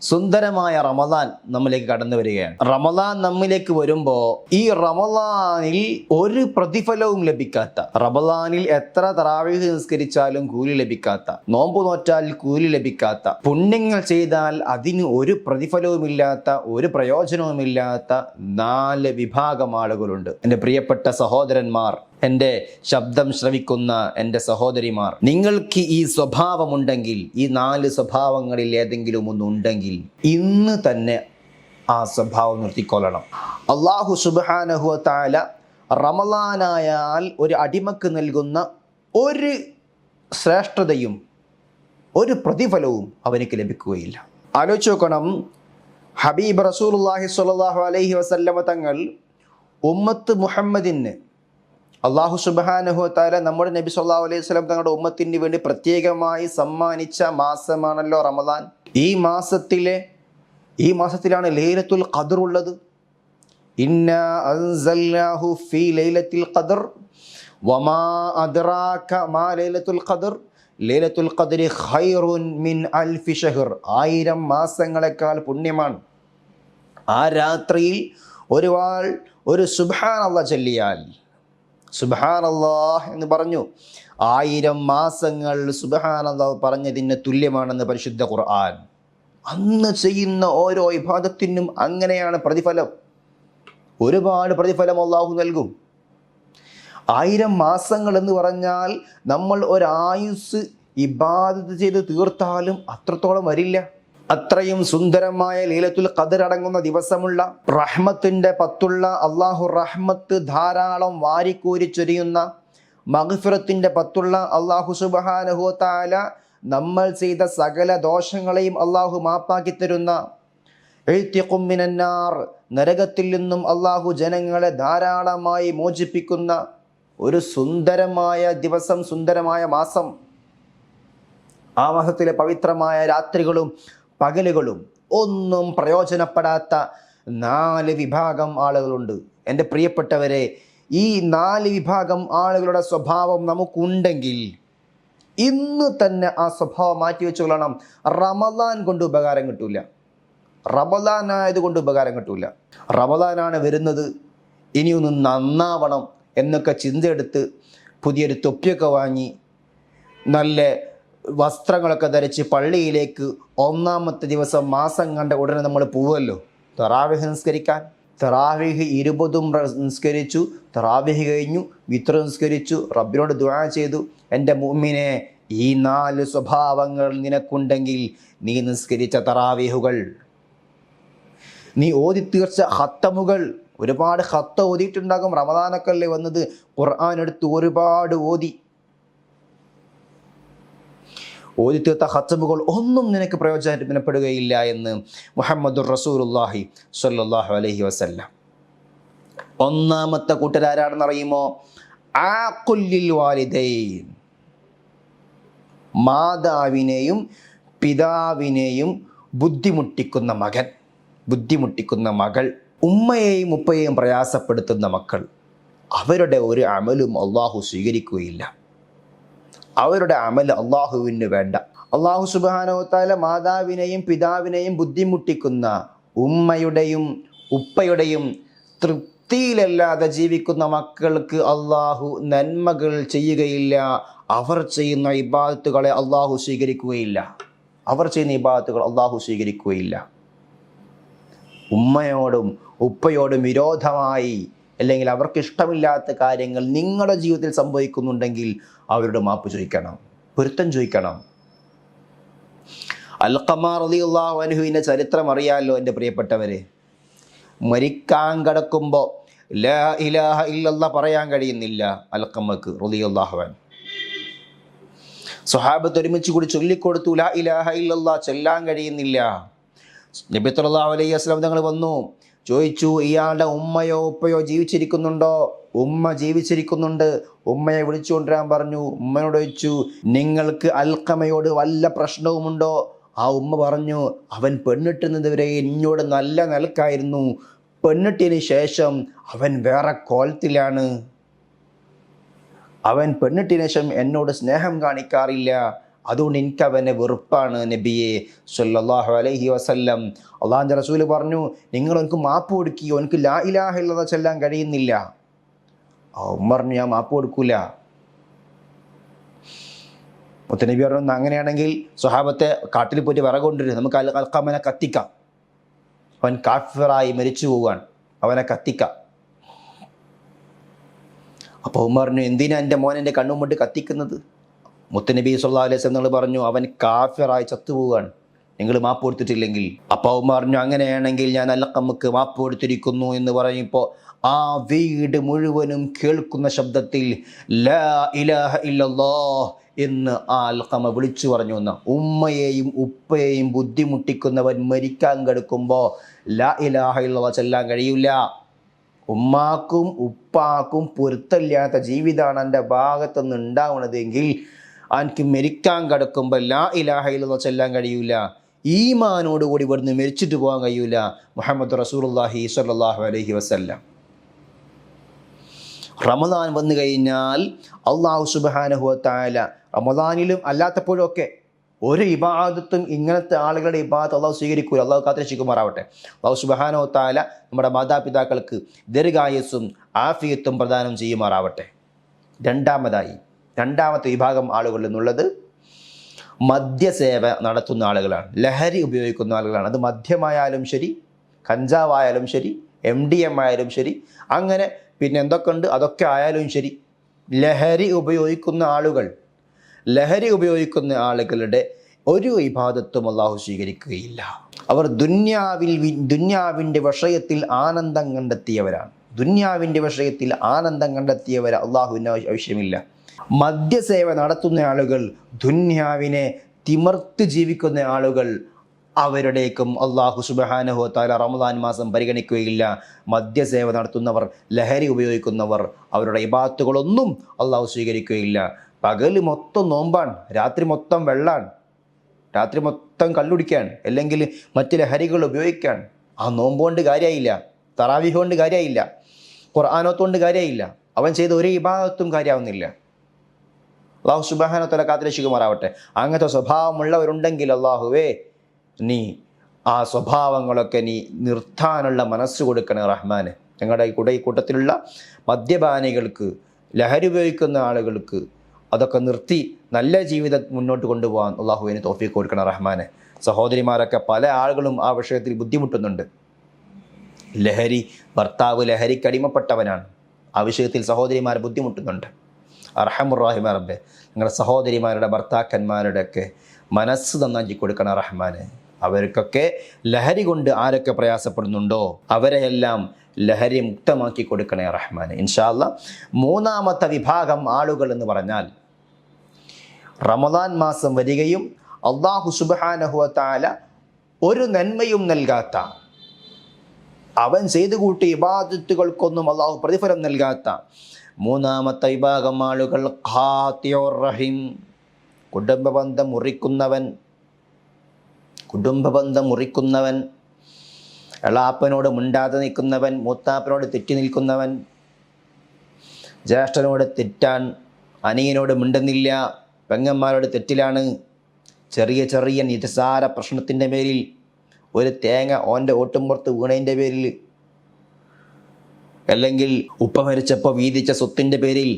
സുന്ദരമായ റമദാൻ നമ്മിലേക്ക് കടന്നു വരികയാണ്. റമദാൻ നമ്മിലേക്ക് വരുമ്പോൾ ഈ റമദാനിൽ ഒരു പ്രതിഫലവും ലഭിക്കാത്ത, റമദാനിൽ എത്ര തറാവീഹ് നിസ്കരിച്ചാലും കൂലി ലഭിക്കാത്ത, നോമ്പ് നോറ്റാൽ കൂലി ലഭിക്കാത്ത, പുണ്യങ്ങൾ ചെയ്താൽ അതിന് ഒരു പ്രതിഫലവുമില്ലാത്ത, ഒരു പ്രയോജനവുമില്ലാത്ത 4 വിഭാഗം ആളുകളുണ്ട്. എൻ്റെ പ്രിയപ്പെട്ട സഹോദരന്മാർ, എൻ്റെ ശബ്ദം ശ്രവിക്കുന്ന എൻ്റെ സഹോദരിമാർ, നിങ്ങൾക്ക് ഈ സ്വഭാവമുണ്ടെങ്കിൽ, ഈ 4 സ്വഭാവങ്ങളിൽ ഏതെങ്കിലും ഒന്നുണ്ടെങ്കിൽ ഇന്ന് തന്നെ ആ സ്വഭാവം നിർത്തിക്കൊള്ളണം. അല്ലാഹു സുബ്ഹാനഹു വ തആല റമളാനായാൽ ഒരു അടിമക്ക് നൽകുന്ന ഒരു ശ്രേഷ്ഠതയും ഒരു പ്രതിഫലവും അവനിക്ക് ലഭിക്കുകയില്ല. ആലോചിച്ച് നോക്കണം. ഹബീബ് റസൂലുള്ളാഹി സ്വല്ലല്ലാഹു അലൈഹി വസല്ലമ തങ്ങൾ ഉമ്മത്ത് മുഹമ്മദിന് അല്ലാഹു സുബ്ഹാനഹു വ തആല നമ്മുടെ നബി സല്ലല്ലാഹു അലൈഹി വസല്ലം തങ്ങളുടെ ഉമ്മത്തിന് വേണ്ടി പ്രത്യേകമായി സമ്മാനിച്ച മാസമാണല്ലോ റമദാൻ. ഈ മാസത്തിലാണ് ലൈലത്തുൽ ഖദർ ഉള്ളത്. ഇന്നാ അൻസൽനാഹു ഫീ ലൈലത്തുൽ ഖദർ വമാ അദ്റാക മാ ലൈലത്തുൽ ഖദർ ലൈലത്തുൽ ഖദ്രി ഖൈറുൻ മിൻ അൽഫി ഷഹർ. 1000 മാസങ്ങളെക്കാൾ പുണ്യമാണ്. ആ രാത്രിയിൽ ഒരു സുബ്ഹാനല്ലാഹ് ചൊല്ലിയാൽ, സുബ്ഹാനല്ലാഹ് എന്ന് പറഞ്ഞു, 1000 മാസങ്ങൾ സുബ്ഹാനല്ലാഹ് പറഞ്ഞതിന് തുല്യമാണെന്ന് പരിശുദ്ധ ഖുർആൻ. അന്ന് ചെയ്യുന്ന ഓരോ ഇബാദത്തിനും അങ്ങനെയാണ് പ്രതിഫലം. ഒരുപാട് പ്രതിഫലം അല്ലാഹു നൽകും. 1000 മാസങ്ങൾ എന്ന് പറഞ്ഞാൽ നമ്മൾ ഒരായുസ് ഇബാദത്ത് ചെയ്ത് തീർത്താലും അത്രത്തോളം വരില്ല. അത്രയും സുന്ദരമായ ലൈലത്തുൽ ഖദർ അടങ്ങുന്ന ദിവസമുള്ള, റഹ്മത്തിന്റെ പത്തുള്ള, അല്ലാഹു റഹ്മത്ത് ധാരാളം വാരിക്കോരി ചൊരിയുന്ന, മഗ്ഫിറത്തിന്റെ പത്തുള്ള, അല്ലാഹു സുബ്ഹാനഹു വ തആല നമ്മൾ ചെയ്ത സകല ദോഷങ്ങളെയും അല്ലാഹു മാപ്പാക്കി തരുന്ന, ഇഅ്തിഖും മിനന്നാർ, നരകത്തിൽ നിന്നും അല്ലാഹു ജനങ്ങളെ ധാരാളമായി മോചിപ്പിക്കുന്ന ഒരു സുന്ദരമായ ദിവസം, സുന്ദരമായ മാസം. ആ മാസത്തിലെ പവിത്രമായ രാത്രികളും പകലുകളും ഒന്നും പ്രയോജനപ്പെടാത്ത 4 വിഭാഗം ആളുകളുണ്ട്. എൻ്റെ പ്രിയപ്പെട്ടവരെ, ഈ 4 വിഭാഗം ആളുകളുടെ സ്വഭാവം നമുക്കുണ്ടെങ്കിൽ ഇന്ന് തന്നെ ആ സ്വഭാവം മാറ്റി വെച്ചുകൊള്ളണം. റമദാൻ കൊണ്ട് ഉപകാരം കിട്ടൂല. റമദാൻ ആയതുകൊണ്ട് ഉപകാരം കിട്ടൂല. റമദാനാണ് വരുന്നത്, ഇനിയൊന്ന് നന്നാവണം എന്നൊക്കെ ചിന്തയെടുത്ത് പുതിയൊരു തൊപ്പിയൊക്കെ വാങ്ങി നല്ല വസ്ത്രങ്ങളൊക്കെ ധരിച്ച് പള്ളിയിലേക്ക് 1-ാമത്തെ ദിവസം മാസം കണ്ട ഉടനെ നമ്മൾ പോവുമല്ലോ തറാവീഹ് നിസ്കരിക്കാൻ. തറാവീഹ് 20ഉം നിസ്കരിച്ചു, തറാവീഹ് കഴിഞ്ഞു, വിത്ർ നിസ്കരിച്ചു, റബ്ബിനോട് ദുആ ചെയ്തു. എൻ്റെ മുഅ്മിനെ, ഈ 4 സ്വഭാവങ്ങൾ നിനക്കുണ്ടെങ്കിൽ നീ നിസ്കരിച്ച തറാവീഹുകൾ, നീ ഓതി തീർച്ച ഖത്തമുകൾ, ഒരുപാട് ഖത്ത ഓതിയിട്ടുണ്ടാകും. റമദാനൊക്കെ അല്ലേ വന്നത്, ഖുർആൻ എടുത്ത് ഒരുപാട് ഓതി തീർത്ത ഖത്തമുകൾ ഒന്നും നിനക്ക് പ്രയോജനപ്പെടുകയില്ല എന്ന് മുഹമ്മദുർ റസൂലുള്ളാഹി സ്വല്ലല്ലാഹു അലൈഹി വസല്ലം. 1-ാമത്തെ കൂട്ടരാരാണെന്ന് അറിയുമോ? ആഖുൽ ലിൽ വാലിദൈൻ, മാതാവിനെയും പിതാവിനെയും ബുദ്ധിമുട്ടിക്കുന്ന മകൻ, ബുദ്ധിമുട്ടിക്കുന്ന മകൾ, ഉമ്മയെയും ഉപ്പയെയും പ്രയാസപ്പെടുത്തുന്ന മക്കൾ, അവരുടെ ഒരു അമലും അള്ളാഹു സ്വീകരിക്കുകയില്ല. അവരുടെ അമൽ അള്ളാഹുവിന് വേണ്ട. അള്ളാഹു സുബ്ഹാനഹു വ തആല മാതാവിനെയും പിതാവിനെയും ബുദ്ധിമുട്ടിക്കുന്ന ഉമ്മയുടെയും ഉപ്പയുടെയും തൃപ്തിയിലല്ലാതെ ജീവിക്കുന്ന മക്കൾക്ക് അള്ളാഹു നന്മകൾ ചെയ്യുകയില്ല. അവർ ചെയ്യുന്ന ഇബാദത്തുകളെ അള്ളാഹു സ്വീകരിക്കുകയില്ല. ഉമ്മയോടും ഉപ്പയോടും വിരോധമായി, അല്ലെങ്കിൽ അവർക്ക് ഇഷ്ടമില്ലാത്ത കാര്യങ്ങൾ നിങ്ങളുടെ ജീവിതത്തിൽ സംഭവിക്കുന്നുണ്ടെങ്കിൽ അവരുടെ മാപ്പ് ചോദിക്കണം, പൊരുത്തം ചോദിക്കണം. അൽഖമ റളിയല്ലാഹു അൻഹുവിൻ്റെ ചരിത്രം അറിയാമല്ലോ എൻ്റെ പ്രിയപ്പെട്ടവരെ. മരിക്കാൻ കിടക്കുമ്പോൾ ലാ ഇലാഹ ഇല്ലല്ലാഹ് പറയാൻ കഴിയുന്നില്ല അൽഖമക്ക് റളിയല്ലാഹു അൻഹു. സ്വഹാബത്ത് ഒരുമിച്ച് കൂടി ചൊല്ലിക്കൊടുത്തു, ലാ ഇലാഹ ഇല്ലല്ലാഹ് ചൊല്ലാൻ കഴിയുന്നില്ല. നബി സല്ലല്ലാഹു അലൈഹി വസല്ലം തങ്ങൾ വന്നു, ചോദിച്ചു, ഇയാളുടെ ഉമ്മയോ ഉപ്പയോ ജീവിച്ചിരിക്കുന്നുണ്ടോ? ഉമ്മ ജീവിച്ചിരിക്കുന്നുണ്ട്. ഉമ്മയെ വിളിച്ചുകൊണ്ടുവരാൻ പറഞ്ഞു. ഉമ്മയോട് ചോദിച്ചു, നിങ്ങൾക്ക് അൽഖമയോട് വല്ല പ്രശ്നവുമുണ്ടോ? ആ ഉമ്മ പറഞ്ഞു, അവൻ പെണ്ണിട്ടുന്നതുവരെ എന്നോട് നല്ല നിലക്കായിരുന്നു, പെണ്ണിട്ടിന് ശേഷം അവൻ വേറെ കോലത്തിലാണ്, അവൻ പെണ്ണിട്ടിന് ശേഷം എന്നോട് സ്നേഹം കാണിക്കാറില്ല, അതുകൊണ്ട് എനിക്ക് അവനെ വെറുപ്പാണ് നബിയെ സല്ലല്ലാഹു അലൈഹി വസല്ലം. അള്ളാഹുവിൻ്റെ റസൂൽ പറഞ്ഞു, നിങ്ങൾ എനിക്ക് മാപ്പ് കൊടുക്കുകയോ, എനിക്ക് ലാ ഇലാഹ ഇല്ലല്ലാഹ് ചൊല്ലാൻ കഴിയുന്നില്ല. ഉമറിന് ഞാൻ മാപ്പ് കൊടുക്കൂല. മുത്തനബി പറഞ്ഞു, അങ്ങനെയാണെങ്കിൽ സ്വഹാബത്തെ കാട്ടിൽ പോയിട്ട് വിറക് കൊണ്ടുവരും, നമുക്ക് അൽഖമനെ കത്തിക്കാം. അവൻ കാഫിറായി മരിച്ചു പോവാൻ, അവനെ കത്തിക്കാം. അപ്പോൾ ഉമറിന്, എന്തിനാ എൻ്റെ മോൻ എൻ്റെ കണ്ണും കൊണ്ട് കത്തിക്കുന്നത്? മുത്തനബി സല്ലല്ലാഹു അലൈഹി വസല്ലം പറഞ്ഞു, അവൻ കാഫിറായി ചത്തുപോവാൻ, നിങ്ങൾ മാപ്പ് കൊടുത്തിട്ടില്ലെങ്കിൽ. അപ്പോൾ ഉമർ പറഞ്ഞു, അങ്ങനെയാണെങ്കിൽ ഞാൻ അൽഖമക്ക് മാപ്പ് കൊടുത്തിരിക്കുന്നു എന്ന് പറയുമ്പോൾ ആ വീട് മുഴുവനും കേൾക്കുന്ന ശബ്ദത്തിൽ ലാ ഇലാഹ ഇല്ലല്ലാഹ് എന്ന് ആ അൽഖമ വിളിച്ചു പറഞ്ഞു എന്ന്. ഉമ്മയെയും ഉപ്പയെയും ബുദ്ധിമുട്ടിക്കുന്നവൻ മരിക്കാൻ കിടക്കുമ്പോൾ ലാ ഇലാഹ ഇല്ലല്ലാഹ് ചൊല്ലാൻ കഴിയില്ല. ഉമ്മാക്കും ഉപ്പാക്കും പൊരുത്തമില്ലാത്ത ജീവിതമാണ് എൻ്റെ ഭാഗത്തുനിന്ന് ഉണ്ടാവുന്നതെങ്കിൽ എനിക്ക് മരിക്കാൻ കിടക്കുമ്പോൾ ലാ ഇലാഹ ഇല്ലല്ലാഹ് ചൊല്ലാൻ കഴിയില്ല. ഈമാനോടുകൂടി ഇവിടുന്ന് മരിച്ചിട്ട് പോകാൻ കഴിയില്ല. മുഹമ്മദ് റസൂലുള്ളാഹി സ്വല്ലല്ലാഹു അലൈഹി വസല്ലം. റമദാൻ വന്നു കഴിഞ്ഞാൽ അള്ളാഹു സുബ്ഹാനഹു വ തആല റമദാനിലും അല്ലാത്തപ്പോഴും ഒക്കെ ഒരു ഇബാദത്തും ഇങ്ങനത്തെ ആളുകളുടെ ഇബാദത്ത് അള്ളാഹു സ്വീകരിക്കൂല. അള്ളാഹു കാത്തിരക്ഷിക്കുമാറാവട്ടെ. അള്ളാഹു സുബ്ഹാനഹു വ തആല നമ്മുടെ മാതാപിതാക്കൾക്ക് ദീർഘായുസ്സും ആഫിയത്തും പ്രദാനം ചെയ്യുമാറാവട്ടെ. രണ്ടാമത്തെ വിഭാഗം ആളുകൾ എന്നുള്ളത് മദ്യസേവ നടത്തുന്ന ആളുകളാണ്, ലഹരി ഉപയോഗിക്കുന്ന ആളുകളാണ്. അത് മദ്യമായാലും ശരി, കഞ്ചാവായാലും ശരി, MDM ആയാലും ശരി, അങ്ങനെ പിന്നെ എന്തൊക്കെ ഉണ്ട് അതൊക്കെ ആയാലും ശരി, ലഹരി ഉപയോഗിക്കുന്ന ആളുകളുടെ ഒരു ഇബാദത്തും അള്ളാഹു സ്വീകരിക്കുകയില്ല. അവർ ദുന്യാവിൻ്റെ വിഷയത്തിൽ ആനന്ദം കണ്ടെത്തിയവർ അള്ളാഹുവിന് ആവശ്യമില്ല. മദ്യസേവ നടത്തുന്ന ആളുകൾ, ദുന്യാവിനെ തിമർത്ത് ജീവിക്കുന്ന ആളുകൾ, അവരുടേക്കും അള്ളാഹു സുബ്ഹാനഹു വ തആല റമദാൻ മാസം പരിഗണിക്കുകയില്ല. മദ്യസേവ നടത്തുന്നവർ, ലഹരി ഉപയോഗിക്കുന്നവർ, അവരുടെ ഇബാദത്തുകളൊന്നും അള്ളാഹു സ്വീകരിക്കുകയില്ല. പകൽ മൊത്തം നോമ്പാണ്, രാത്രി മൊത്തം വെള്ളാണ്, രാത്രി മൊത്തം കള്ളുടിക്കാൻ, അല്ലെങ്കിൽ മറ്റ് ലഹരികൾ ഉപയോഗിക്കാൻ. ആ നോമ്പ് കൊണ്ട് കാര്യമായില്ല, തറാവീഹ് കൊണ്ട് കാര്യമായില്ല, ഖുർആനോത്ത് കാര്യമായില്ല. അവൻ ചെയ്ത ഒരു ഇബാദത്തും കാര്യമാവുന്നില്ല. അള്ളാഹു സുബ്ഹാനഹു വ തആല കാത്തിരക്ഷിക്കുമാറാവട്ടെ. അങ്ങനത്തെ സ്വഭാവമുള്ളവരുണ്ടെങ്കിൽ അള്ളാഹുവേ, നീ ആ സ്വഭാവങ്ങളൊക്കെ നീ നിർത്താനുള്ള മനസ്സ് കൊടുക്കണേ റഹ്മാനെ. ഞങ്ങളുടെ ഈ കൂട്ടത്തിലുള്ള മദ്യപാനികൾക്ക്, ലഹരി ഉപയോഗിക്കുന്ന ആളുകൾക്ക് അതൊക്കെ നിർത്തി നല്ല ജീവിതം മുന്നോട്ട് കൊണ്ടുപോകാൻ അള്ളാഹുവിന് തൗഫീഖ് കൊടുക്കണം റഹ്മാനെ. സഹോദരിമാരൊക്കെ പല ആളുകളും ആ വിഷയത്തിൽ ബുദ്ധിമുട്ടുന്നുണ്ട്. ഭർത്താവ് ലഹരിക്ക് അടിമപ്പെട്ടവനാണ്. ആ വിഷയത്തിൽ സഹോദരിമാർ ബുദ്ധിമുട്ടുന്നുണ്ട്. അർഹമുർ റഹീം റബ്ബേ, നിങ്ങളുടെ സഹോദരിമാരുടെ ഭർത്താക്കന്മാരുടെയൊക്കെ മനസ്സ് നന്നാക്കി കൊടുക്കണം റഹ്മാനെ. അവർക്കൊക്കെ ലഹരി കൊണ്ട് ആരൊക്കെ പ്രയാസപ്പെടുന്നുണ്ടോ അവരെയെല്ലാം ലഹരി മുക്തമാക്കി കൊടുക്കണേ റഹ്മാനെ. ഇൻഷാ അല്ലാഹ് മൂന്നാമത്തെ വിഭാഗം ആളുകൾ എന്ന് പറഞ്ഞാൽ, റമദാൻ മാസം വരികയും അല്ലാഹു സുബ്ഹാനഹു വ തആല ഒരു നന്മയും നൽകാത്ത, അവൻ ചെയ്തു കൂട്ടിയ ഇബാദത്തുകൾക്കൊന്നും അല്ലാഹു പ്രതിഫലം നൽകാത്ത മൂന്നാമത്തെ വിഭാഗം ആളുകൾ ഖാതിഉർ റഹീം, കുടുംബബന്ധം മുറിക്കുന്നവൻ, എളാപ്പനോട് മുണ്ടാതെ നിൽക്കുന്നവൻ, മൂത്താപ്പനോട് തെറ്റി നിൽക്കുന്നവൻ, ജ്യേഷ്ഠനോട് തെറ്റാൻ, അനിയനോട് മിണ്ടുന്നില്ല, പെങ്ങന്മാരോട് തെറ്റിലാണ്, ചെറിയ നിസ്സാര പ്രശ്നത്തിൻ്റെ പേരിൽ, ഒരു തേങ്ങ ഓൻ്റെ ഓട്ടുംപുറത്ത് വീണതിൻ്റെ പേരിൽ, അല്ലെങ്കിൽ ഉപ്പ മരിച്ചപ്പോൾ വീതിച്ച സ്വത്തിൻ്റെ പേരിൽ,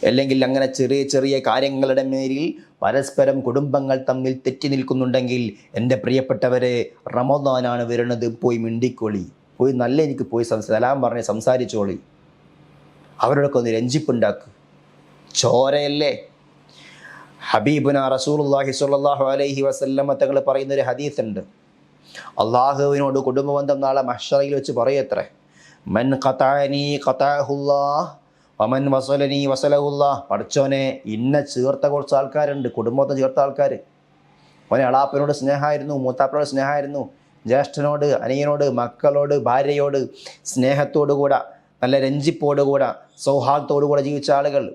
അല്ലെങ്കിൽ അങ്ങനെ ചെറിയ കാര്യങ്ങളുടെ പേരിൽ പരസ്പരം കുടുംബങ്ങൾ തമ്മിൽ തെറ്റി നിൽക്കുന്നുണ്ടെങ്കിൽ, എൻ്റെ പ്രിയപ്പെട്ടവരെ, റമദാനാണ് വരുന്നത്, പോയി മിണ്ടിക്കോളി, പോയി എനിക്ക് പോയി സലാം പറഞ്ഞ് സംസാരിച്ചോളി, അവരോടൊക്കെ ഒന്ന് രഞ്ജിപ്പുണ്ടാക്കുക. ചോരയല്ലേ? ഹബീബുന റസൂലുള്ളാഹി സ്വല്ലല്ലാഹു അലൈഹി വസല്ലം തങ്ങൾ പറയുന്നൊരു ഹദീസ് ഉണ്ട്. അള്ളാഹുവിനോട് കുടുംബബന്ധം നാളെ മഹ്ശറിൽ വെച്ച് പറയത്രേ, മൻ ഖതഅനി ഖതഅഹുല്ലാഹ് വമൻ വസലനി വസലഹുല്ലാഹ്. പഠിച്ചോനെ, ചേർത്ത കുറച്ച് ആൾക്കാരുണ്ട്, കുടുംബത്തെ ചേർത്ത ആൾക്കാർ. ഓനെ അളാപ്പനോട് സ്നേഹമായിരുന്നു, മൂത്താപ്പനോട് സ്നേഹമായിരുന്നു, ജ്യേഷ്ഠനോട്, അനിയനോട്, മക്കളോട്, ഭാര്യയോട് സ്നേഹത്തോടുകൂടെ, നല്ല രഞ്ജിപ്പോടുകൂടെ, സൗഹാർദ്ദത്തോടുകൂടെ ജീവിച്ച ആളുകൾ,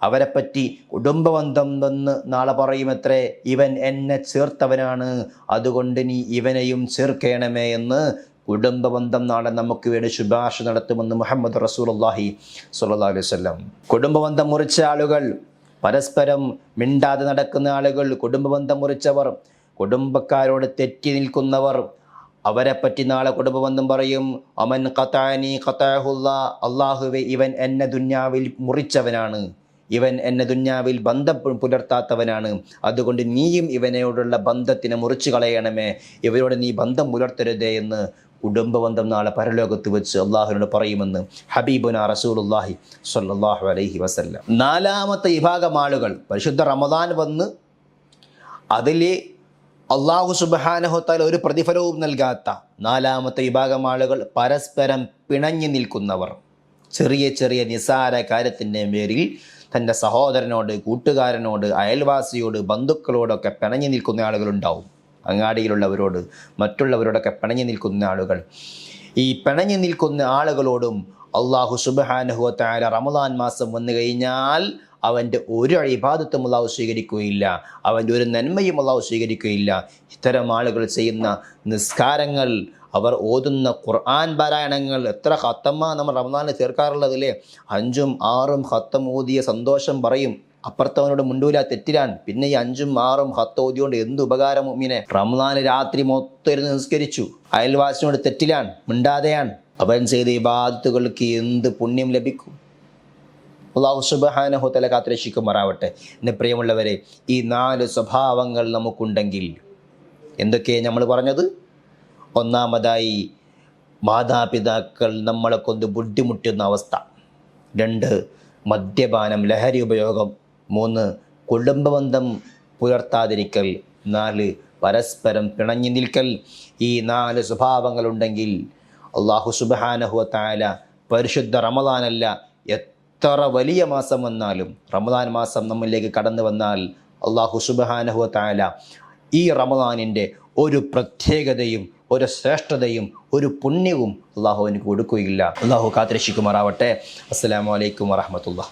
അവരെപ്പറ്റി കുടുംബബന്ധം എന്ന് നാളെ പറയുമത്രേ, ഇവൻ എന്നെ ചേർത്തവനാണ്, അതുകൊണ്ട് നീ ഇവനെയും ചേർക്കണമേ എന്ന് കുടുംബബന്ധം നാളെ നമുക്ക് വേണ്ടി ശുപാർശ നടത്തുമെന്ന് മുഹമ്മദ് റസൂലുള്ളാഹി സ്വല്ലല്ലാഹു അലൈഹി വസല്ലം. കുടുംബബന്ധം മുറിച്ച ആളുകൾ പരസ്പരം മിണ്ടാതെ നടക്കുന്ന ആളുകൾ, കുടുംബബന്ധം മുറിച്ചവർ, കുടുംബക്കാരോട് തെറ്റി നിൽക്കുന്നവർ, അവരെപ്പറ്റി നാളെ കുടുംബബന്ധം പറയും. അമൻ ഖതഅനി ഖതഅഹുല്ലാ, അല്ലാഹുവേ ഇവൻ എന്നെ ദുന്യാവിൽ മുറിച്ചവനാണ്, ഇവൻ എന്നെ ദുന്യാവിൽ ബന്ധം പുലർത്താത്തവനാണ്, അതുകൊണ്ട് നീയും ഇവനോടുള്ള ബന്ധത്തിനെ മുറിച്ചു കളയണമേ, ഇവരോട് നീ ബന്ധം പുലർത്തരുതേ എന്ന് കുടുംബബന്ധം നാളെ പരലോകത്ത് വെച്ച് അള്ളാഹുവിനോട് പറയുമെന്ന് ഹബീബുന റസൂലുള്ളാഹി സ്വല്ലല്ലാഹു അലൈഹി വസല്ലം. നാലാമത്തെ വിഭാഗം ആളുകൾ, പരിശുദ്ധ റമദാൻ വന്ന് അതിൽ അള്ളാഹു സുബ്ഹാനഹു തആല ഒരു പ്രതിഫലവും നൽകാത്ത നാലാമത്തെ വിഭാഗം ആളുകൾ, പരസ്പരം പിണങ്ങി നിൽക്കുന്നവർ. ചെറിയ ചെറിയ നിസാര കാര്യത്തിൻ്റെ പേരിൽ തൻ്റെ സഹോദരനോട്, കൂട്ടുകാരനോട്, അയൽവാസിയോട്, ബന്ധുക്കളോടൊക്കെ പിണങ്ങി നിൽക്കുന്ന ആളുകളുണ്ടാവും. അങ്ങാടിയിലുള്ളവരോട്, മറ്റുള്ളവരോടൊക്കെ പിണങ്ങി നിൽക്കുന്ന ആളുകൾ. ഈ പിണങ്ങി നിൽക്കുന്ന ആളുകളോടും അള്ളാഹു സുബ്ഹാനഹു വ തആല റമദാൻ മാസം വന്നു കഴിഞ്ഞാൽ അവൻ്റെ ഒരു ഇബാദത്തും അള്ളാഹു സ്വീകരിക്കുകയില്ല, അവൻ്റെ ഒരു നന്മയും അള്ളാഹു സ്വീകരിക്കുകയില്ല. ഇത്തരം ആളുകൾ ചെയ്യുന്ന നിസ്കാരങ്ങൾ, അവർ ഓതുന്ന ഖുർആൻ പാരായണങ്ങൾ, എത്ര ഖത്തമ്മ നമ്മൾ റമദാനിൽ തീർക്കാറുള്ളതില്ലേ? 5ഉം 6ഉം ഖത്തം ഓതിയ സന്തോഷം പറയും, അപ്പുറത്തവനോട് മുണ്ടൂല, തെറ്റിരാൻ. പിന്നെ ഈ 5ഉം 6ഉം ഖത്ത് ഓതിയോണ്ട് എന്ത് ഉപകാരം മുഅ്മിനെ? റമദാൻ രാത്രി മൊത്തം ഇരുന്ന് നിസ്കരിച്ചു, അയൽവാസിനോട് തെറ്റിലാൻ, മിണ്ടാതെയാൻ, അവൻ ചെയ്ത ഇബാദത്തുകൾക്ക് എന്ത് പുണ്യം ലഭിക്കും? അല്ലാഹു സുബ്ഹാനഹു തആല കാത്തുരക്ഷിക്കുമാറാവട്ടെ. എൻ്റെ പ്രിയമുള്ളവരെ, ഈ 4 സ്വഭാവങ്ങൾ നമുക്കുണ്ടെങ്കിൽ എന്തൊക്കെയാണ് നമ്മൾ പറഞ്ഞത്? ഒന്നാമതായി, മാതാപിതാക്കൾ നമ്മളെ കൊണ്ട് ബുദ്ധിമുട്ടുന്ന അവസ്ഥ. 2, മദ്യപാനം, ലഹരി ഉപയോഗം. 3, കുടുംബബന്ധം പുലർത്താതിരിക്കൽ. 4, പരസ്പരം പിണങ്ങി നിൽക്കൽ. ഈ 4 സ്വഭാവങ്ങളുണ്ടെങ്കിൽ അല്ലാഹു സുബ്ഹാനഹു വ തആല പരിശുദ്ധ റമദാനല്ല, എത്ര വലിയ മാസം വന്നാലും, റമദാൻ മാസം നമ്മളിലേക്ക് കടന്നു വന്നാൽ അല്ലാഹു സുബ്ഹാനഹു വ തആല ഈ റമദാനിൻ്റെ ഒരു പ്രത്യേകതയും ഒരു ശ്രേഷ്ഠതയും ഒരു പുണ്യവും അല്ലാഹു അവന് കൊടുക്കുകയില്ല. അല്ലാഹു കാത്തുരക്ഷിക്കുമാറാവട്ടെ. അസ്സലാമു അലൈക്കും വറഹ്മത്തുള്ളാഹി.